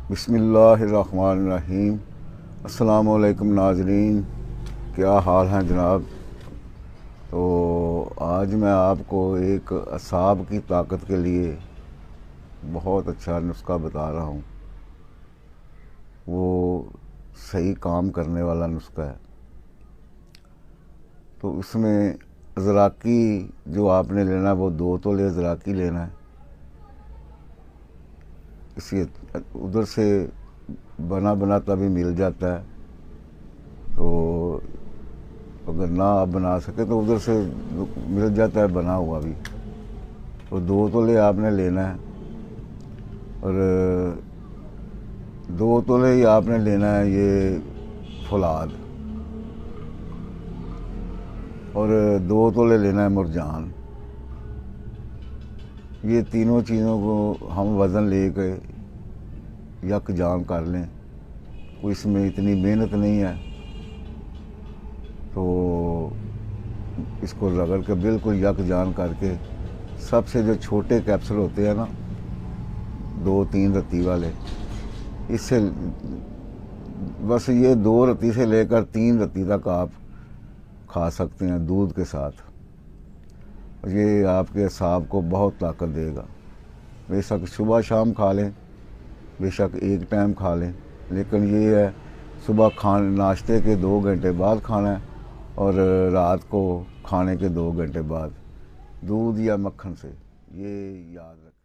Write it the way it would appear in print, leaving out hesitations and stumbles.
बिस्मिल्लाहिर्रहमानिर्रहीम। अस्सलामुअलैकुम नाज़रीन, क्या हाल हैं जनाब। तो आज मैं आपको एक असाब की ताकत के लिए बहुत अच्छा नुस्खा बता रहा हूँ। वो सही काम करने वाला नुस्खा है। तो इसमें ज़राकी जो आपने लेना है वो 2 तोले ज़राकी लेना है। इसी उधर से बना बनाता भी मिल जाता है, तो अगर ना आप बना सके तो उधर से मिल जाता है बना हुआ भी। तो 2 तोले आपने लेना है और 2 तोले ही आपने लेना है ये फौलाद, और 2 तोले लेना है मुरजान। ये तीनों चीज़ों को हम वज़न लेके यकजान कर लें। कोई इसमें इतनी मेहनत नहीं है, तो इसको रगड़ के बिल्कुल यकजान करके सबसे जो छोटे कैप्सूल होते हैं ना 2-3 रत्ती वाले, इससे बस ये 2 रत्ती से लेकर 3 रत्ती तक आप खा सकते हैं दूध के साथ। ये आपके असाब को बहुत ताकत देगा। बेशक सुबह शाम खा लें, बेशक एक टाइम खा लें, लेकिन ये है सुबह नाश्ते के 2 घंटे बाद खाना है और रात को खाने के 2 घंटे बाद दूध या मक्खन से। ये याद रखें।